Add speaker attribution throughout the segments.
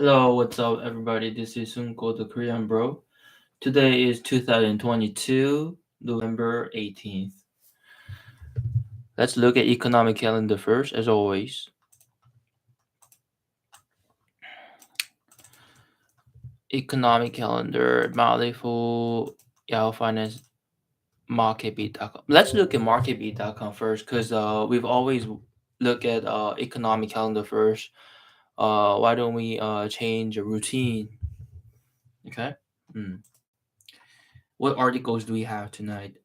Speaker 1: Hello, what's up, everybody? This is Sunko, the Korean bro. Today is 2022, November 18th. Let's look at economic calendar first, as always. Economic calendar, Malifu, Yahoo Finance, MarketBeat.com. Let's look at MarketBeat.com first, because we've always look at economic calendar first. Why don't we change a routine? Okay. Hmm. What articles do we have tonight?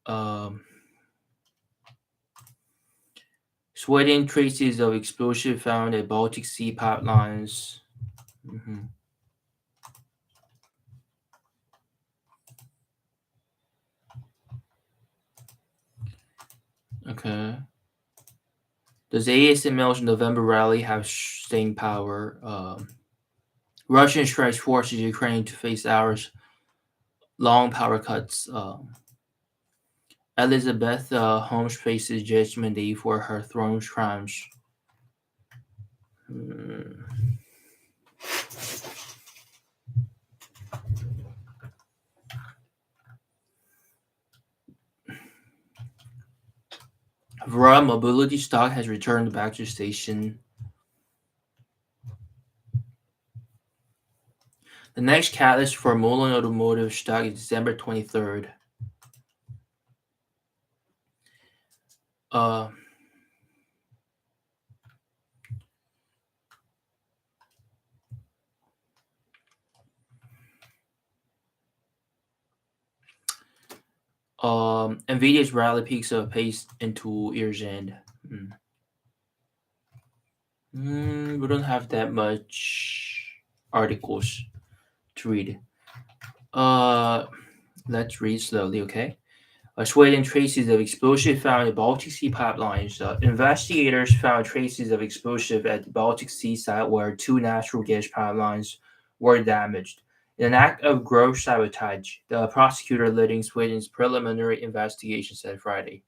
Speaker 1: Sweden traces of explosive found at Baltic Sea pipelines. Mhm. Okay. Does ASML's November rally have staying power? Russian strikes forces Ukraine to face hours long power cuts. Elizabeth Holmes faces judgment day for her throne's crimes. Hmm. Vera Mobility stock has returned back to station. The next catalyst for Mullen Automotive stock is December 23rd. Uh, Nvidia's rally peaks of pace into year's end. We don't have that much articles to read. Uh, let's read slowly, okay? Sweden traces of explosive found in Baltic Sea pipelines. Investigators found traces of explosive at the Baltic Sea site where two natural gas pipelines were damaged. In an act of gross sabotage, the prosecutor leading Sweden's preliminary investigation said Friday.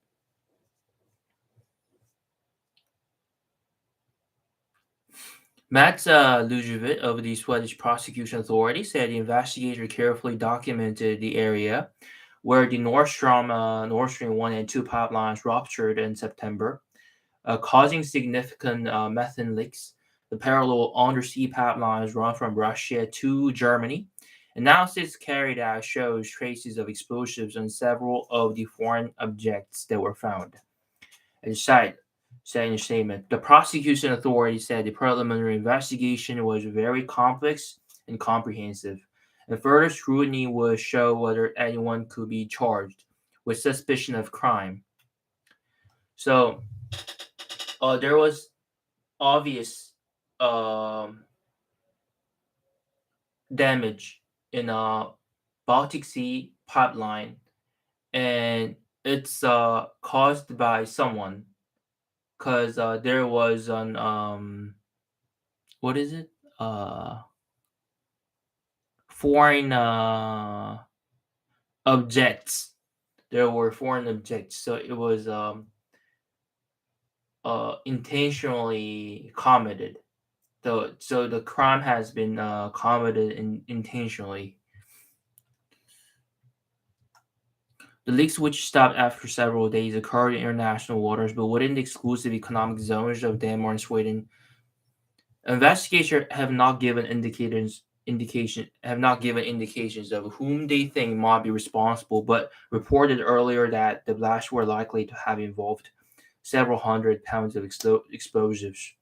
Speaker 1: Mats Lujovic of the Swedish Prosecution Authority said the investigator carefully documented the area where the Nord Stream 1 and 2 pipelines ruptured in September, causing significant methane leaks. The parallel undersea pipelines run from Russia to Germany. Analysis carried out shows traces of explosives on several of the foreign objects that were found. At the site, said in a statement, the prosecution authority said the preliminary investigation was very complex and comprehensive, and further scrutiny would show whether anyone could be charged with suspicion of crime. So, there was obvious um, damage in a Baltic Sea pipeline, and it's caused by someone because there was an what is it? Uh, foreign objects. There were foreign objects, so it was intentionally committed. So the crime has been committed intentionally. The leaks, which stopped after several days, occurred in international waters, but within the exclusive economic zones of Denmark and Sweden. Investigators have not given indications of whom they think might be responsible, but reported earlier that the blasts were likely to have involved several hundred pounds of explosives.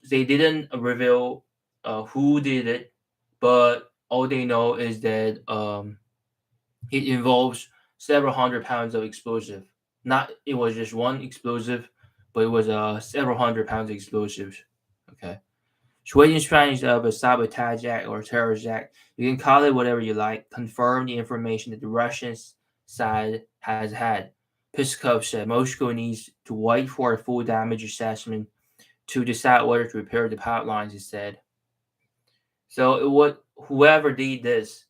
Speaker 1: They didn't reveal who did it, but all they know is that it involves several hundred pounds of explosive. Not it was just one explosive, but it was several hundred pounds of explosives. Okay. Sweden's Spanish of a sabotage act or terrorist act, you can call it whatever you like, confirmed the information that the Russian side has had. Peskov said Moscow needs to wait for a full damage assessment to decide whether to repair the pipelines, he said. So what whoever did this,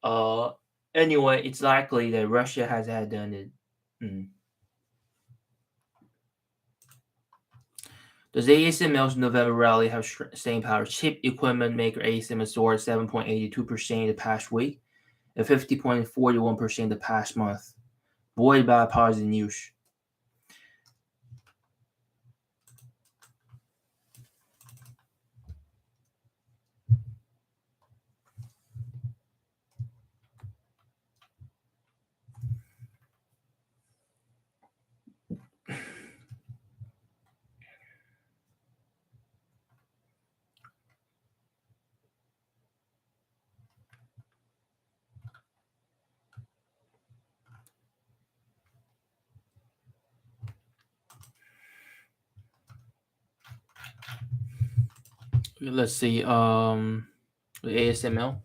Speaker 1: uh anyway, it's likely that Russia has had done it. Mm. Does ASML's November rally have staying power? Chip equipment maker ASML soared 7.82% the past week and 50.41% the past month, buoyed by positive news. Let's see. ASML.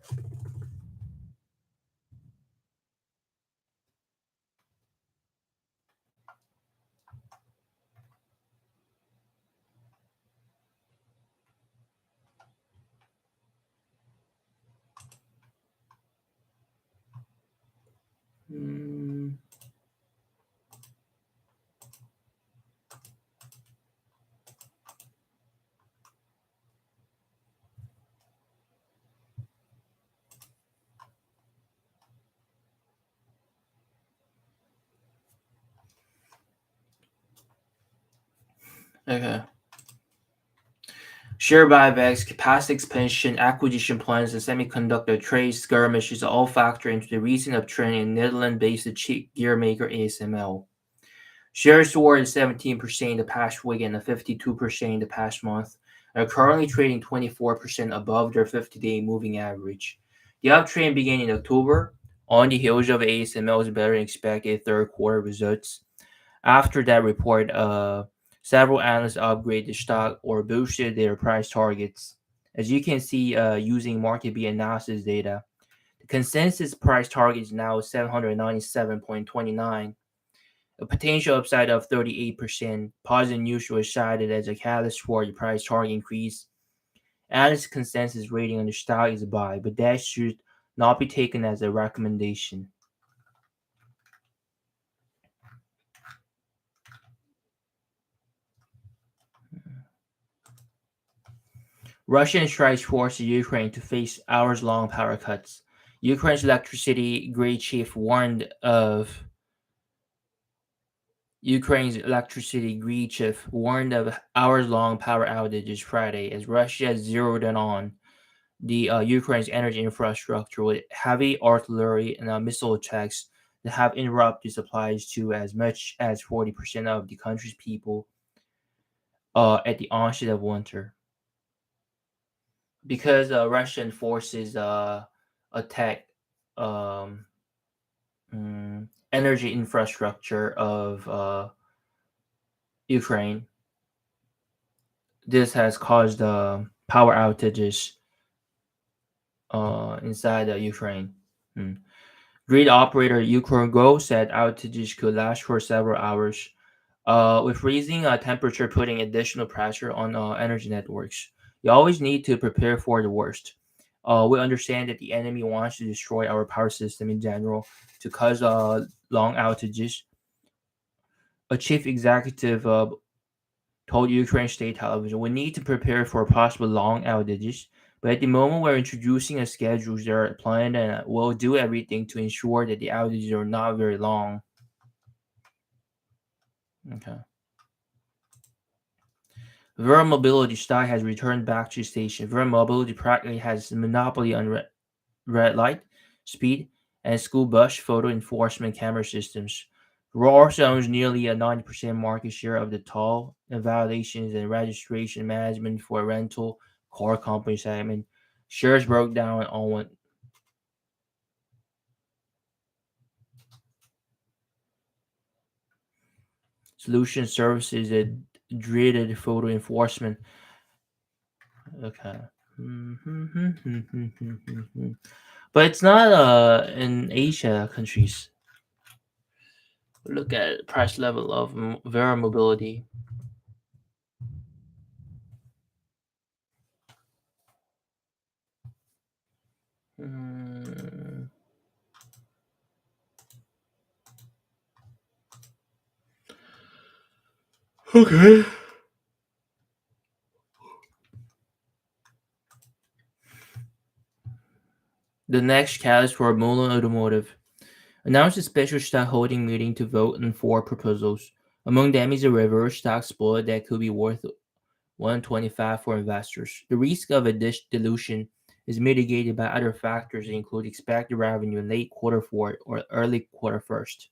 Speaker 1: Mm, okay. Share buybacks, capacity expansion, acquisition plans, and semiconductor trade skirmishes all factor into the recent uptrend in Netherlands-based chip gear maker ASML. Shares soared 17% the past week and 52% the past month, and are currently trading 24% above their 50-day moving average. The uptrend began in October on the heels of ASML's better than expected third quarter results. After that report, several analysts upgraded the stock or boosted their price targets. As you can see, using market B analysis data, the consensus price target is now 797.29. A potential upside of 38%. Positive news was cited as a catalyst for the price target increase. Analyst consensus rating on the stock is a buy, but that should not be taken as a recommendation. Russian strikes force Ukraine to face hours-long power cuts. Ukraine's electricity grid chief warned of hours-long power outages Friday as Russia zeroed in on the Ukraine's energy infrastructure with heavy artillery and missile attacks that have interrupted supplies to as much as 40% of the country's people at the onset of winter. Because Russian forces attack um, energy infrastructure of Ukraine. This has caused power outages inside Ukraine. Mm. Grid operator Ukrenergo said outages could last for several hours, with freezing temperature putting additional pressure on energy networks. You always need to prepare for the worst. We understand that the enemy wants to destroy our power system in general to cause long outages. A chief executive told Ukraine state television, "We need to prepare for possible long outages, but at the moment we're introducing a schedules that are planned and we'll do everything to ensure that the outages are not very long." Okay. Verra Mobility stock has returned back to the station. Verra Mobility practically has a monopoly on red light, speed, and school bus photo enforcement camera systems. Verra also owns nearly a 90% market share of the toll and validations and registration management for a rental car company segment. Shares broke down on one solution services that dreaded photo enforcement. Okay. But it's not in Asia countries. Look at price level of Vera Mobility. Mm, okay. The next catalyst for Mullen Automotive announced a special stockholding meeting to vote on four proposals. Among them is a reverse stock split that could be worth 125 for investors. The risk of a dilution is mitigated by other factors that include expected revenue in late quarter four or early quarter first.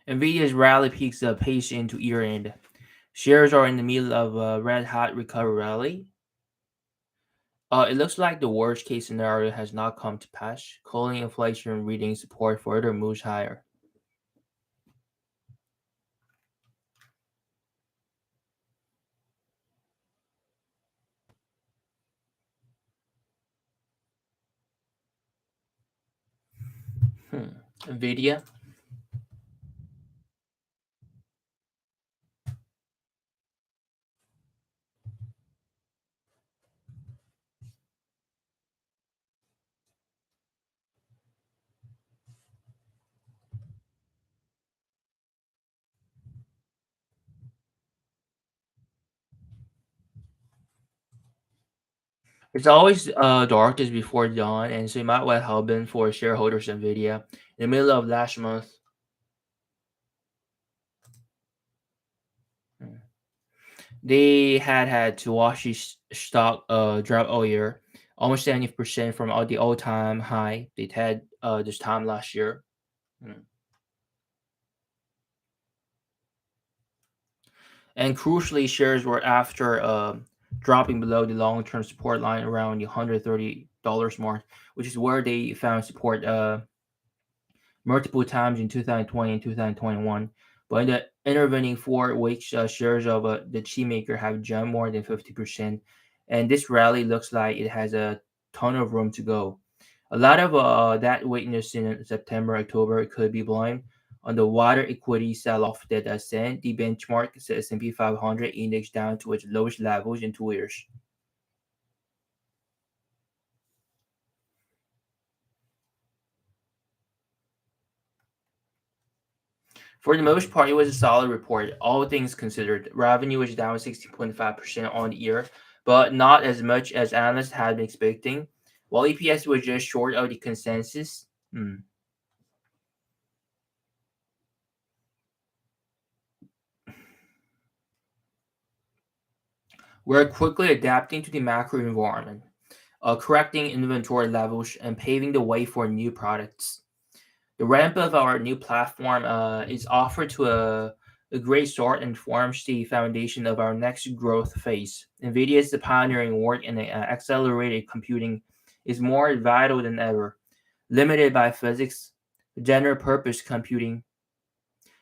Speaker 1: Nvidia's rally peaks up pace into year end. Shares are in the middle of a red hot recovery rally. It looks like the worst case scenario has not come to pass, calling inflation reading support further moves higher. Nvidia. It's always darkest before dawn, and so it might well have been for shareholders of Nvidia. In the middle of last month, hmm, they had to watch this stock drop all year, almost 70% from all the all-time high they had this time last year. Hmm. And crucially, shares were after dropping below the long-term support line around the $130 mark, which is where they found support multiple times in 2020 and 2021. But in the intervening 4 weeks, shares of the chip maker have jumped more than 50%. And this rally looks like it has a ton of room to go. A lot of that weakness in September, October could be blamed on the wider equity sell-off that sent the benchmark S&P 500 index down to its lowest levels in 2 years. For the most part, it was a solid report, all things considered. Revenue was down 16.5% on the year, but not as much as analysts had been expecting. While EPS was just short of the consensus, we're quickly adapting to the macro environment, correcting inventory levels, and paving the way for new products. The ramp of our new platform is offered to a great start and forms the foundation of our next growth phase. NVIDIA's pioneering work in accelerated computing is more vital than ever. Limited by physics, general purpose computing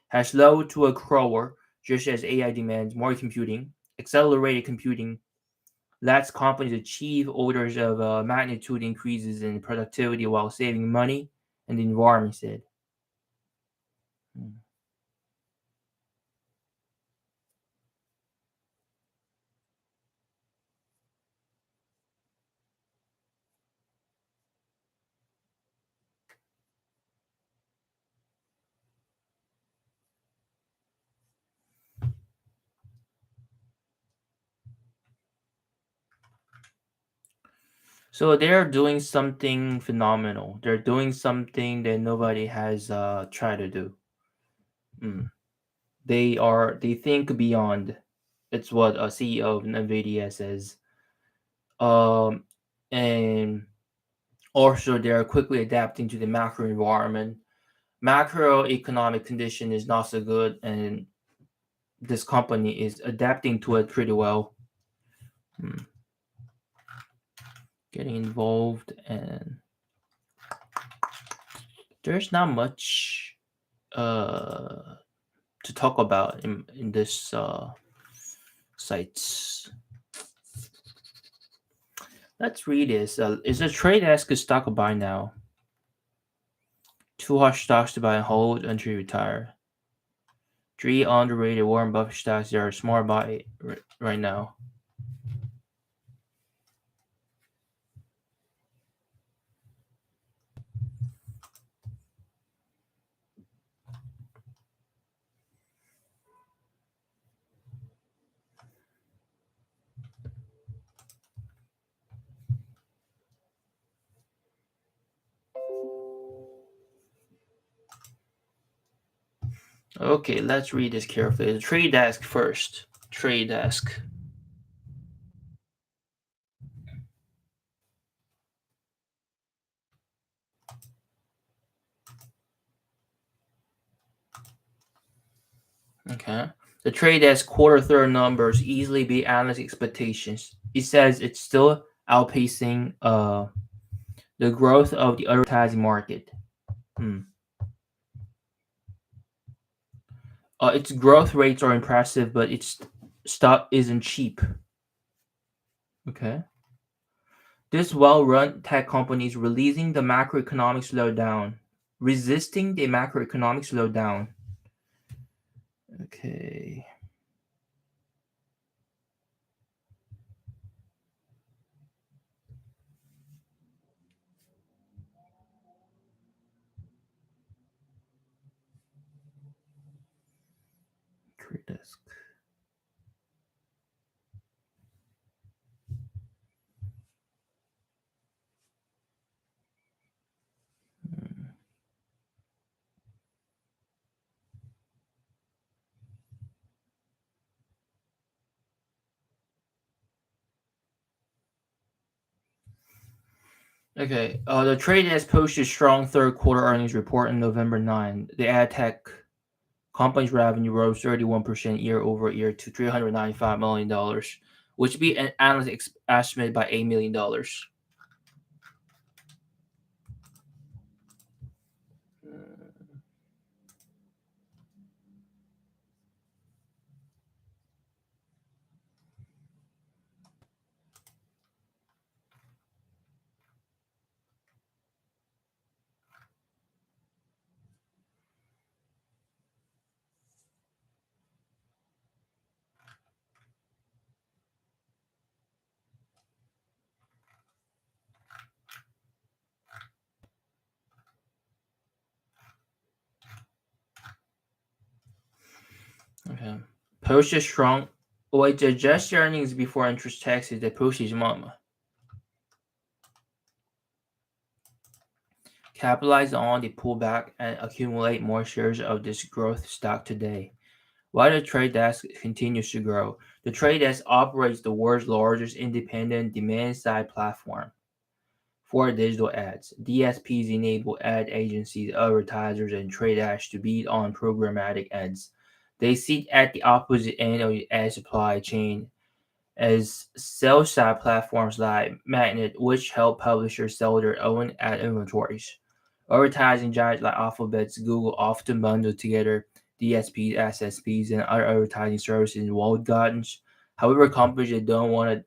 Speaker 1: has slowed to a crawl just as AI demands more computing. Accelerated computing lets companies achieve orders of magnitude increases in productivity while saving money and the environment, said. Hmm. So they're doing something phenomenal. They're doing something that nobody has tried to do. Mm. They think beyond. It's what a CEO of Nvidia says. Um, and also they're quickly adapting to the macro environment. Macroeconomic condition is not so good, and this company is adapting to it pretty well. Mm. Getting involved, and there's not much uh to talk about in this sites. Let's read this. Is a trade desk a stock to buy now? Two hot stocks to buy and hold until you retire. 3 underrated Warren Buffett stocks that are smart buy right now. Okay, let's read this carefully. The trade desk first. Trade desk. Okay. The trade desk quarter third numbers easily beat analyst expectations. It says it's still outpacing the growth of the advertising market. Its growth rates are impressive, but its stock isn't cheap. Okay. This well-run tech company is releasing the macroeconomic slowdown, resisting the macroeconomic slowdown. Okay. Trade desk. Okay. The trade desk posted strong third quarter earnings report on November 9. The ad tech company's revenue rose 31% year over year to $395 million, which beat an analyst estimate by $8 million. Okay. Posted strong. Wait, to adjust earnings before interest taxes, they posted mama. Capitalize on the pullback and accumulate more shares of this growth stock today. While the trade desk continues to grow, the trade desk operates the world's largest independent demand-side platform for digital ads. DSPs enable ad agencies, advertisers, and trade ads to bid on programmatic ads. They sit at the opposite end of the ad supply chain as sell-side platforms like Magnet, which help publishers sell their own ad inventories. Advertising giants like Alphabet's Google often bundle together DSPs, SSPs, and other advertising services in walled gardens. However, companies that don't want to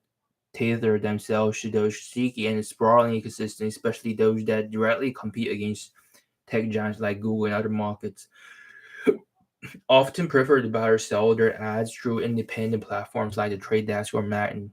Speaker 1: tailor themselves to those sticky and sprawling ecosystems, especially those that directly compete against tech giants like Google and other markets, often prefer to buy or sell their ads through independent platforms like the Trade Desk or Magnet.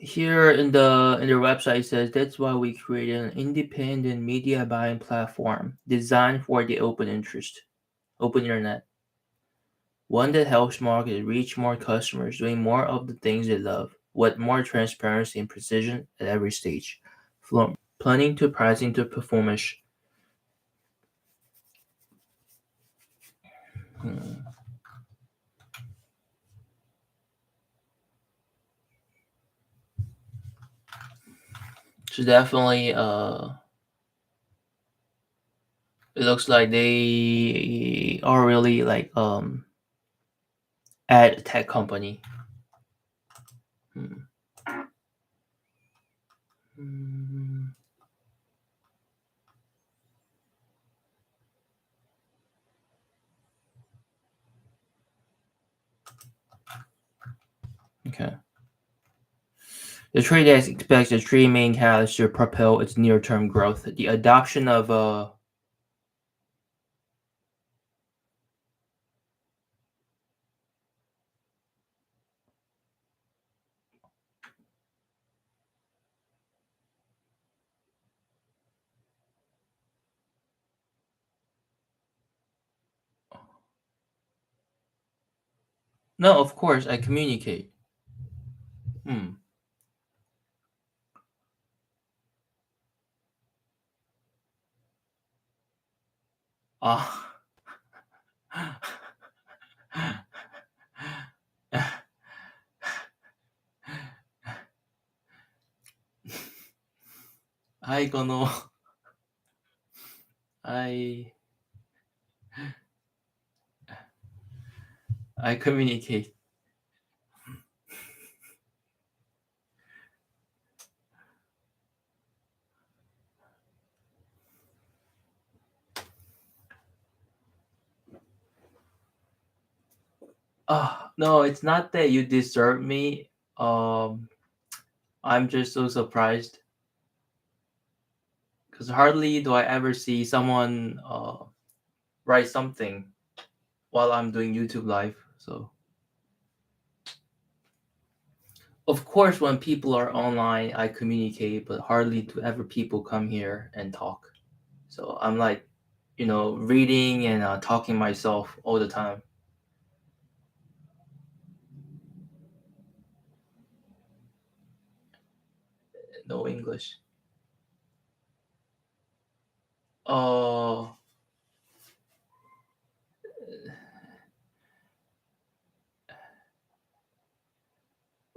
Speaker 1: Here in their website says that's why we created an independent media buying platform designed for the open internet. One that helps marketers reach more customers, doing more of the things they love, with more transparency and precision at every stage, from planning to pricing to performance. Hmm. So definitely, it looks like they are really like ad tech company. Hmm. Hmm. Okay. The trade desk expects the three main catalysts to propel its near-term growth: the adoption of no, of course I communicate. Hmm. Ah. I gonna I I communicate. No, it's not that you deserve me. I'm just so surprised because hardly do I ever see someone write something while I'm doing YouTube live. So of course, when people are online, I communicate, but hardly do ever people come here and talk. So I'm like, reading and talking myself all the time. No English. Uh,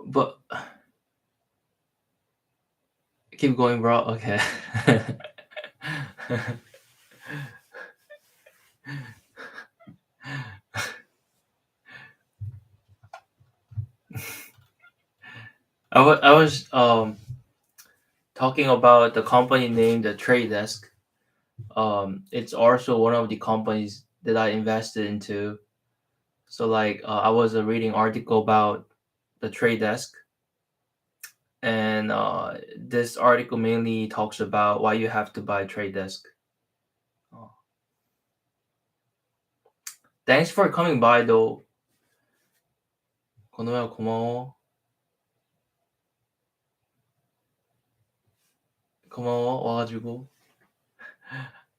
Speaker 1: but keep going, bro. Okay. I was talking about the company named the Trade Desk. It's also one of the companies that I invested into. So like I was reading article about the Trade Desk, and this article mainly talks about why you have to buy Trade Desk. Oh. Thanks for coming by though. 건호야 고마워. 고마워 와가지고.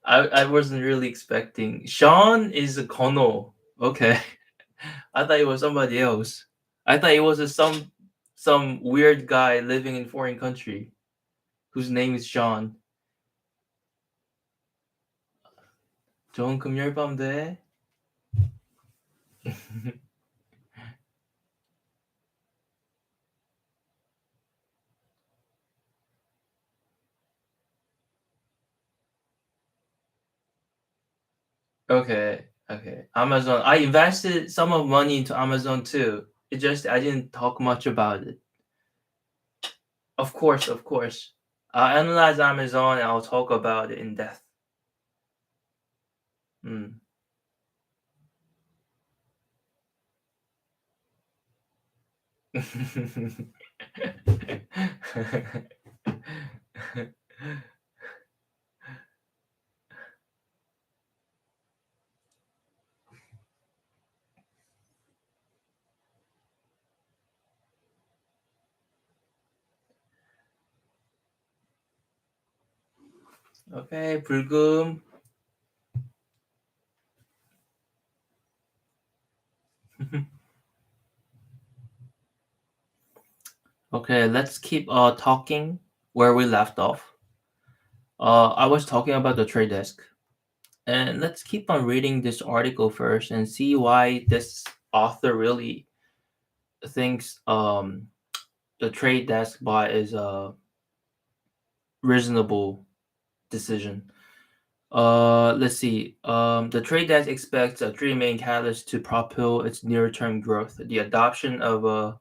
Speaker 1: I wasn't really expecting. Sean is a Kono. Okay. I thought it was somebody else. I thought it was some weird guy living in foreign country whose name is Sean. 좋은 금요일 밤 돼. Okay, okay. Amazon. I invested some of money into Amazon too. It just I didn't talk much about it. Of course, of course. I'll analyze Amazon and I'll talk about it in depth. Mm. Okay, 불금. Okay, let's keep talking where we left off. I was talking about the trade desk, and let's keep on reading this article first and see why this author really thinks the trade desk buy is a reasonable decision. Let's see. The trade desk expects three main catalysts to propel its near-term growth: the adoption of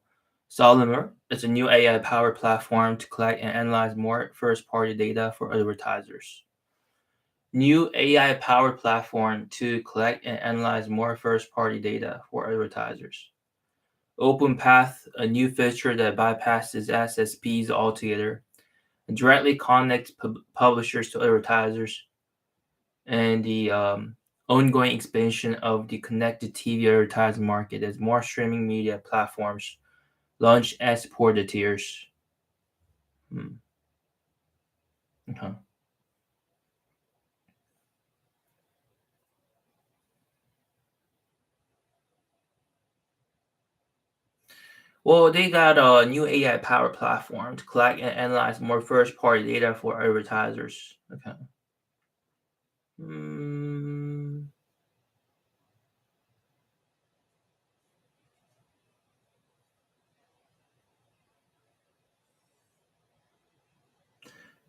Speaker 1: Solimer. It's a new AI-powered platform to collect and analyze more first-party data for advertisers. New AI-powered platform to collect and analyze more first-party data for advertisers. OpenPath, a new feature that bypasses SSPs altogether and directly connects publishers to advertisers, and the ongoing expansion of the connected TV advertising market as more streaming media platforms launch ad-supported tiers. Hmm. Okay. Well, they got a new AI powered platform to collect and analyze more first party data for advertisers. Okay. Mm,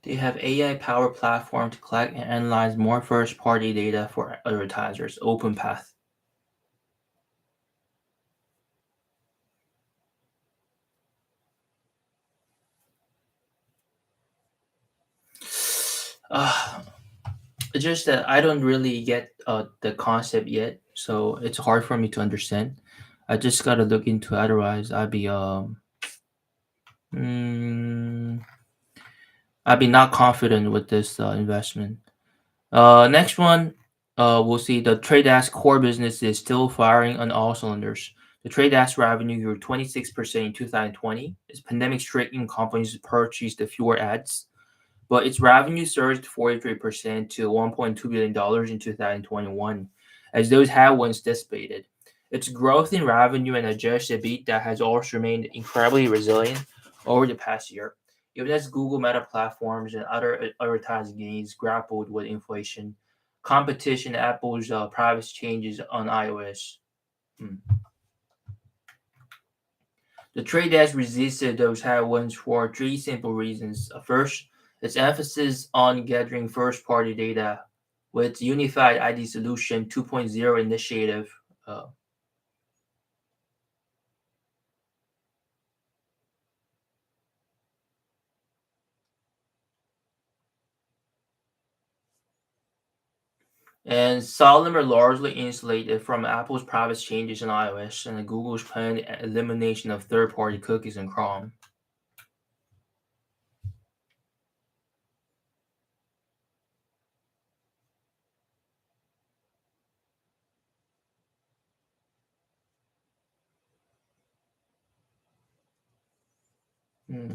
Speaker 1: they have AI powered platform to collect and analyze more first party data for advertisers. OpenPath. Uh, it's just that I don't really get the concept yet, so it's hard for me to understand. I just gotta look into it. Otherwise, mm, I'd be not confident with this investment. Next one, we'll see the trade desk core business is still firing on all cylinders. The trade desk revenue grew 26% in 2020 as pandemic stricken companies purchased fewer ads, but its revenue surged 43% to $1.2 billion in 2021 as those headwinds dissipated. Its growth in revenue and adjusted EBITDA has also remained incredibly resilient over the past year, even as Google Meta platforms and other advertising gains grappled with inflation, competition, Apple's privacy changes on iOS. Hmm. The trade desk resisted those headwinds for three simple reasons. First, its emphasis on gathering first party data with its Unified ID Solution 2.0 initiative. Uh, and Solemn are largely insulated from Apple's privacy changes in iOS and Google's planned elimination of third party cookies in Chrome.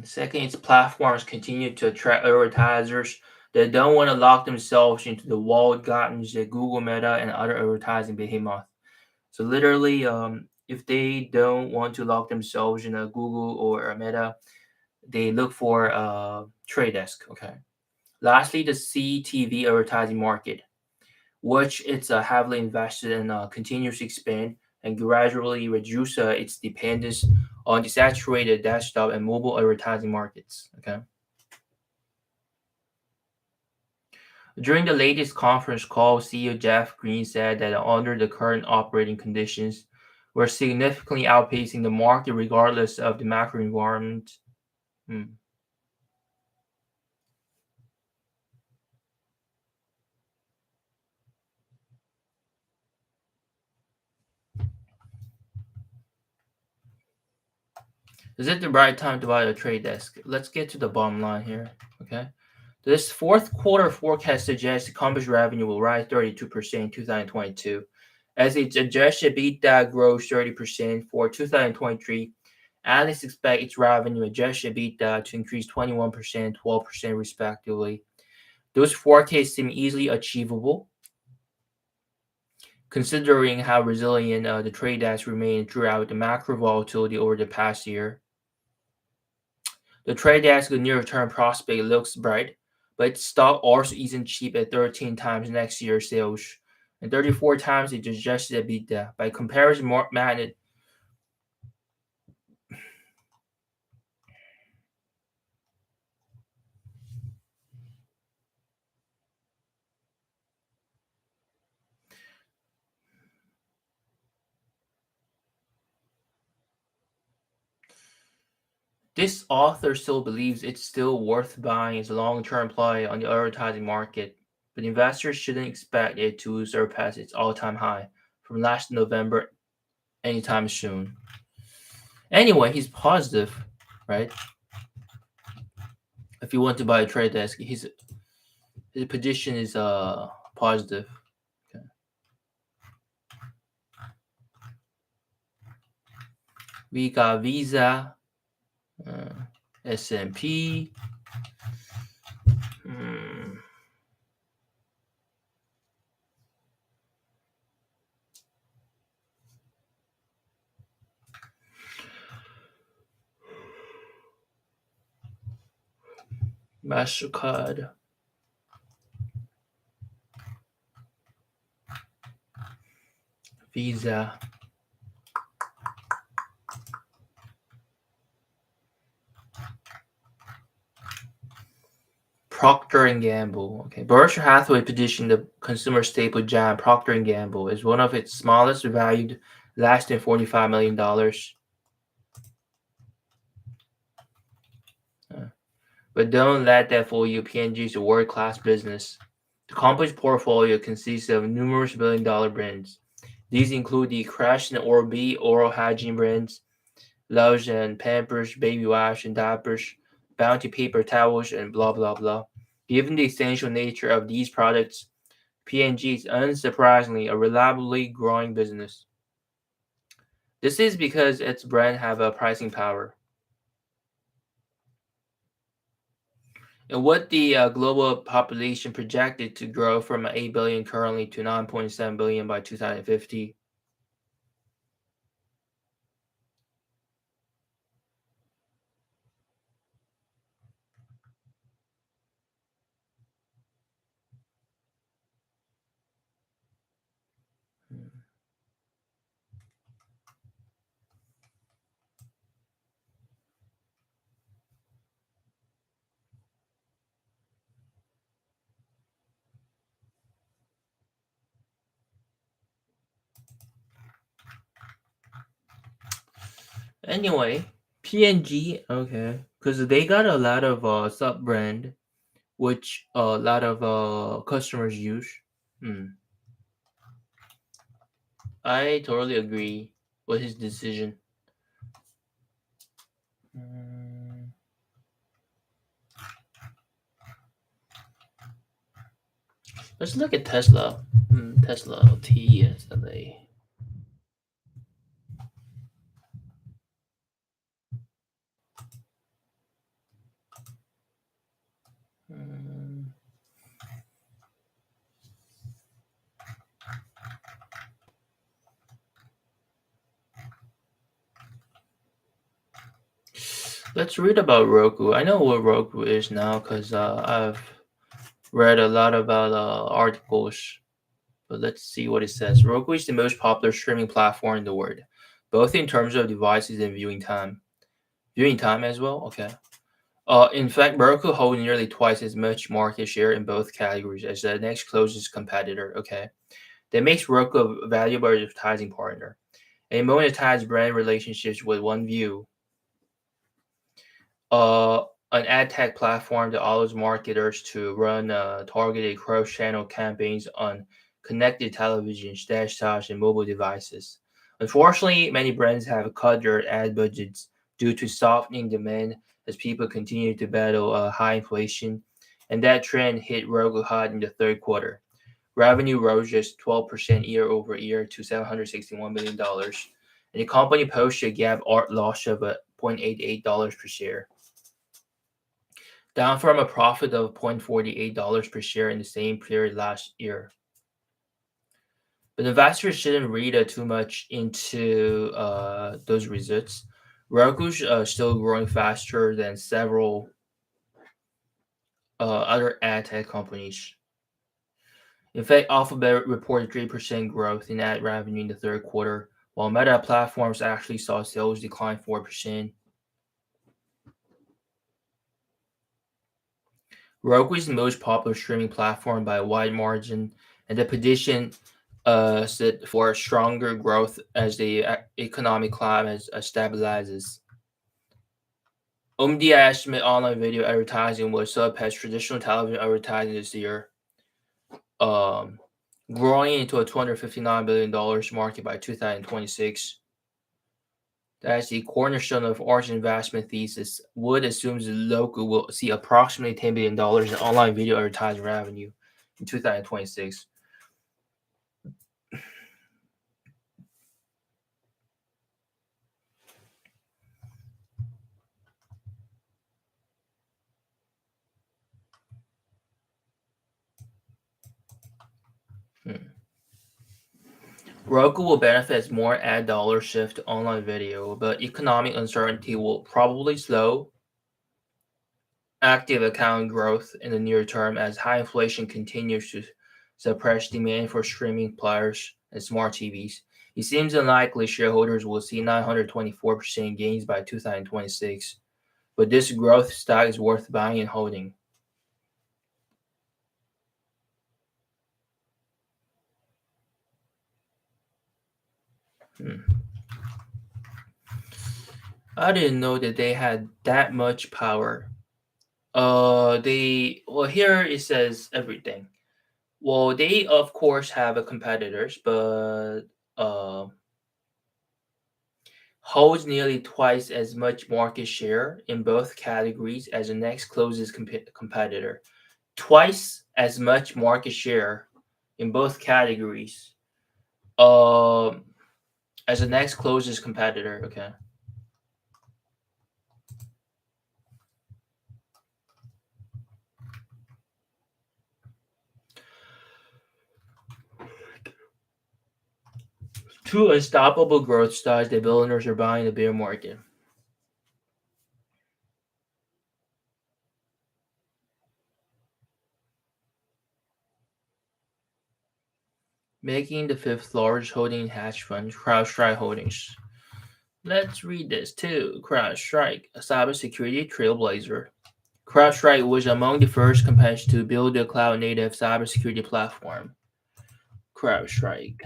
Speaker 1: Second, its platforms continue to attract advertisers that don't want to lock themselves into the walled gardens that Google, Meta, and other advertising behemoths. So literally, if they don't want to lock themselves in a Google or a Meta, they look for a trade desk. Okay. Lastly, the CTV advertising market, which it's heavily invested in, continues to expand and gradually reduce its dependence on the saturated desktop and mobile advertising markets. Okay. During the latest conference call, CEO Jeff Green said that under the current operating conditions, we're significantly outpacing the market regardless of the macro environment. Hmm. Is it the right time to buy a trade desk? Let's get to the bottom line here. Okay. This fourth quarter forecast suggests the company's revenue will rise 32% in 2022, as its adjusted EBITDA grows 30% for 2023. Analysts expect its revenue and adjusted EBITDA to increase 21% and 12% respectively. Those forecasts seem easily achievable, considering how resilient the trade has remained throughout the macro volatility over the past year. The trade desk near-term prospect looks bright, but its stock also isn't cheap at 13 times next year's sales and 34 times its adjusted EBITDA. By comparison, this author still believes it's still worth buying as a long-term play on the advertising market, but investors shouldn't expect it to surpass its all-time high from last November anytime soon. Anyway, he's positive, right? If you want to buy a trade desk, his position is positive. Okay. We got Visa, uh, S&P. Hmm. MasterCard, Visa, Procter and Gamble. Okay, Berkshire Hathaway positioned the consumer staple giant Procter and Gamble as one of its smallest, valued less than $45 million. But don't let that fool you. P&G is a world-class business. The company's portfolio consists of numerous billion-dollar brands. These include the Crash and Oral-B oral hygiene brands, Lush and Pampers baby wash and diapers, Bounty paper towels, and blah blah blah. Given the essential nature of these products, P&G is unsurprisingly a reliably growing business. This is because its brand have a pricing power. And what the global population projected to grow from 8 billion currently to 9.7 billion by 2050. Anyway, P&G, okay, because they got a lot of sub brand, which a lot of customers use. Hmm. I totally agree with his decision. Mm, let's look at Tesla. Tesla T yesterday. Mm, let's read about Roku. I know what Roku is now because I've read a lot about articles. But let's see what it says. Roku is the most popular streaming platform in the world, both in terms of devices and viewing time. Viewing time as well? Okay. In fact, Roku holds nearly twice as much market share in both categories as the next closest competitor. Okay. That makes Roku a valuable advertising partner. And monetize brand relationships with OneView, uh, an ad tech platform that allows marketers to run targeted cross-channel campaigns on connected televisions, desktops, and mobile devices. Unfortunately, many brands have cut their ad budgets due to softening demand as people continue to battle high inflation, and that trend hit Roku hard in the third quarter. Revenue rose just 12% year over year to $761 million, and the company posted a GAAP art loss of $0.88 per share, down from a profit of $0.48 per share in the same period last year. But investors shouldn't read too much into those results. Roku's still growing faster than several other ad tech companies. In fact, Alphabet reported 3% growth in ad revenue in the third quarter, while Meta Platforms actually saw sales decline 4%. Roku is the most popular streaming platform by a wide margin, and the prediction set for stronger growth as the economic climate stabilizes. OMDI estimate online video advertising will surpass traditional television advertising this year, um, growing into a $259 billion market by 2026. That's the cornerstone of Arch's investment thesis. Wood assumes the local will see approximately $10 billion in online video advertising revenue in 2026. Hmm. Roku will benefit as more ad dollars shift to online video, but economic uncertainty will probably slow active account growth in the near term as high inflation continues to suppress demand for streaming players and smart TVs. It seems unlikely shareholders will see 924% gains by 2026, but this growth stock is worth buying and holding. Hmm. I didn't know that they had that much power. They well here it says everything. Well, they of course have a competitors, but uh, holds nearly twice as much market share in both categories as the next closest competitor. Twice as much market share in both categories. Um, as the next closest competitor. Okay. Two unstoppable growth stocks that billionaires are buying in the bear market. Making the fifth largest holding in hedge fund, CrowdStrike Holdings. Let's read this too. CrowdStrike, a cybersecurity trailblazer. CrowdStrike was among the first companies to build a cloud-native cybersecurity platform. CrowdStrike.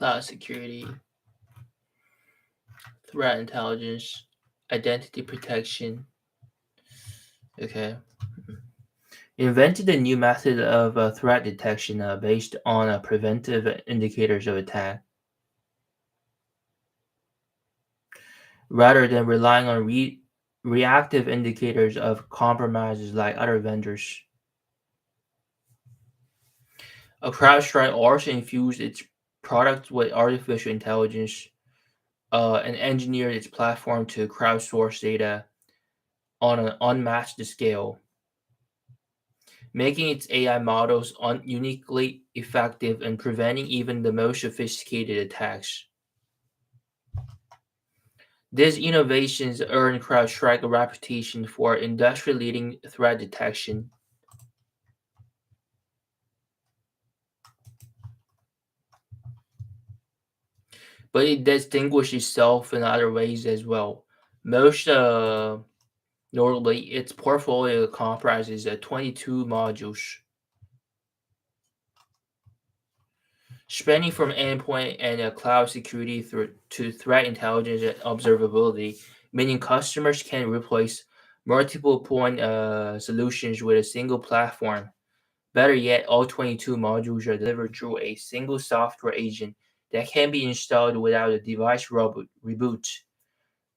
Speaker 1: Cloud security, threat intelligence, identity protection. Okay. Invented a new method of threat detection based on preventive indicators of attack rather than relying on reactive indicators of compromises like other vendors. CrowdStrike also infused its product with artificial intelligence and engineered its platform to crowdsource data on an unmatched scale, making its AI models uniquely effective in preventing even the most sophisticated attacks. These innovations earned CrowdStrike a reputation for industry-leading threat detection. But it distinguished itself in other ways as well. Most notably, its portfolio comprises 22 modules, spanning from endpoint and cloud security through to threat intelligence and observability, meaning customers can replace multiple point solutions with a single platform. Better yet, all 22 modules are delivered through a single software agent that can be installed without a device reboot.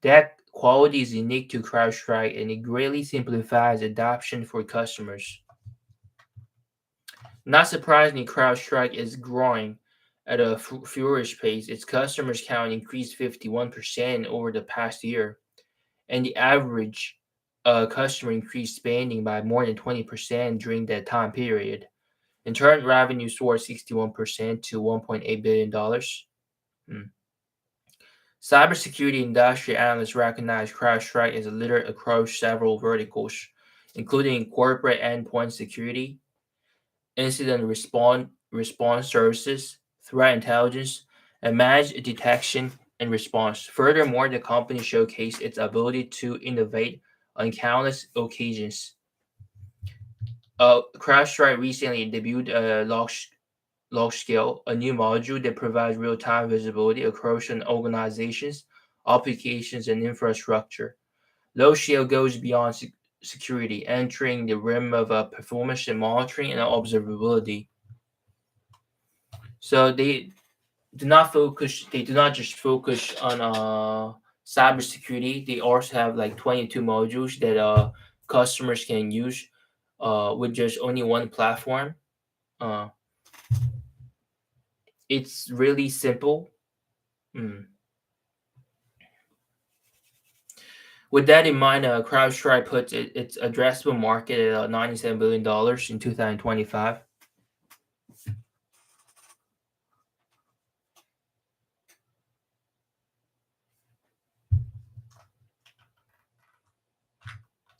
Speaker 1: That quality is unique to CrowdStrike and it greatly simplifies adoption for customers. Not surprisingly, CrowdStrike is growing at a furious pace. Its customers count increased 51% over the past year, and the average customer increased spending by more than 20% during that time period. Internal revenue soared 61% to $1.8 billion. Hmm. Cybersecurity industry analysts recognize CrowdStrike as a leader across several verticals, including corporate endpoint security, incident response services, threat intelligence, and managed detection and response. Furthermore, the company showcased its ability to innovate on countless occasions. CrowdStrike recently debuted log scale, a new module that provides real-time visibility across an organization's applications and infrastructure. LogScale goes beyond security, entering the realm of performance and monitoring and observability. So they do not focus. They do not just focus on cybersecurity. They also have like 22 modules that customers can use with just only one platform. Uh, it's really simple. Mm. With that in mind, CrowdStrike puts its addressable market at $97 billion in 2025.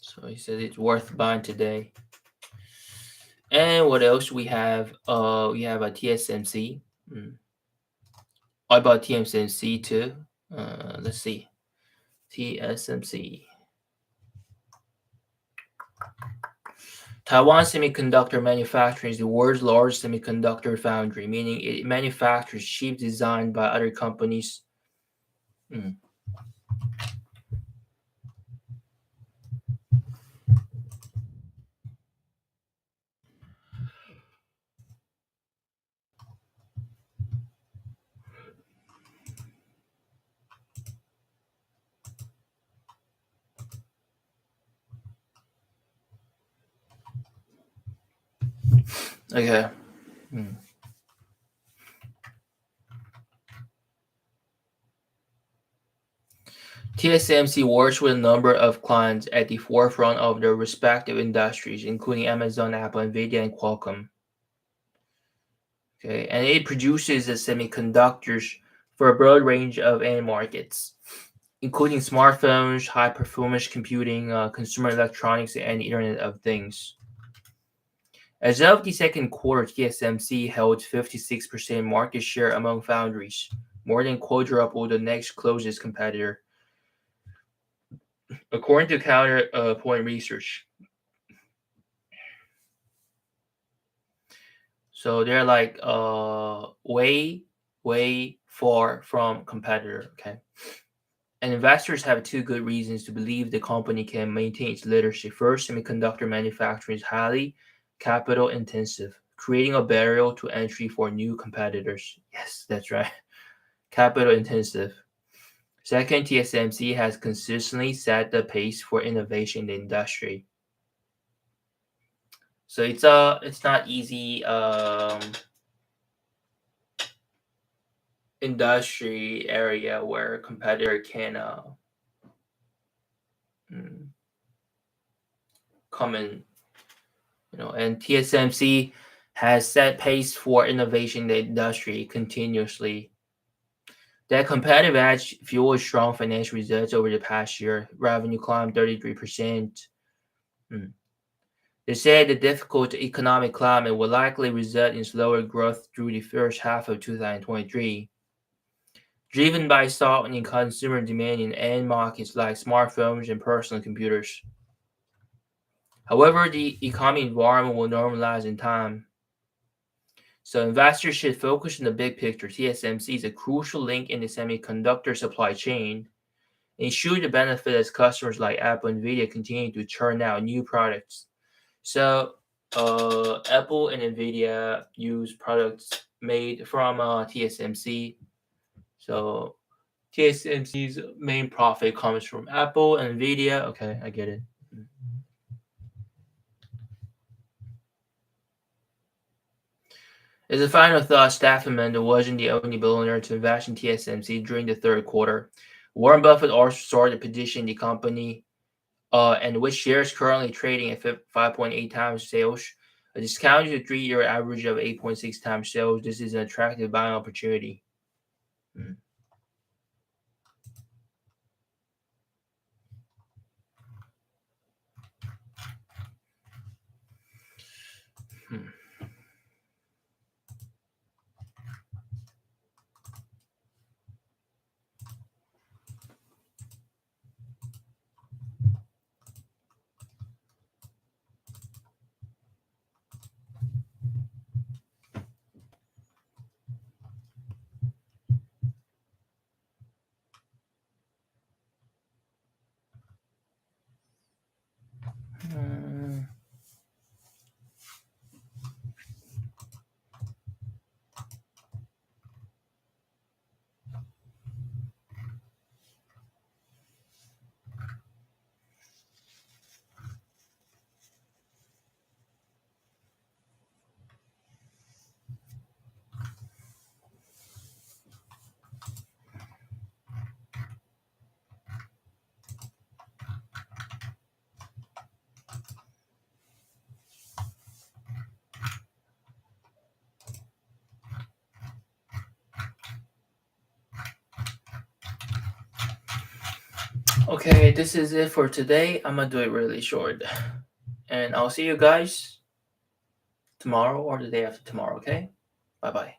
Speaker 1: So he said it's worth buying today. And what else we have? We have a TSMC. Mm. I bought TSMC too. Let's see. TSMC. Taiwan Semiconductor Manufacturing is the world's largest semiconductor foundry, meaning it manufactures chips designed by other companies. Mm. Okay. Mm. TSMC works with a number of clients at the forefront of their respective industries, including Amazon, Apple, Nvidia, and Qualcomm. Okay, and it produces the semiconductors for a broad range of end markets, including smartphones, high performance computing, consumer electronics, and Internet of Things. As of the second quarter, TSMC held 56% market share among foundries, more than quadruple the next closest competitor, according to Counterpoint Research. So they're like way far from competitor. Okay. And investors have two good reasons to believe the company can maintain its leadership. First, semiconductor manufacturing is highly capital intensive, creating a barrier to entry for new competitors. Yes, that's right. Capital intensive. Second, TSMC has consistently set the pace for innovation in the industry. So it's not easy industry area where a competitor can mm, come in, and TSMC has set pace for innovation in the industry continuously. That competitive edge fueled strong financial results over the past year. Revenue climbed 33%. Mm. They said the difficult economic climate will likely result in slower growth through the first half of 2023, driven by softening consumer demand in end markets like smartphones and personal computers. However, the economic environment will normalize in time. So investors should focus on the big picture. TSMC is a crucial link in the semiconductor supply chain and should benefit as customers like Apple and Nvidia continue to churn out new products. So Apple and Nvidia use products made from TSMC. So TSMC's main profit comes from Apple and Nvidia. Okay, I get it. As a final thought, Stafford Mendel wasn't the only billionaire to invest in TSMC during the third quarter. Warren Buffett also started positioning the company, and with shares currently trading at 5.8 times sales, a discount to 3-year average of 8.6 times sales. This is an attractive buying opportunity. Hmm. Hmm. Okay, this is it for today. I'm gonna do it really short. And I'll see you guys tomorrow or the day after tomorrow, okay? Bye bye.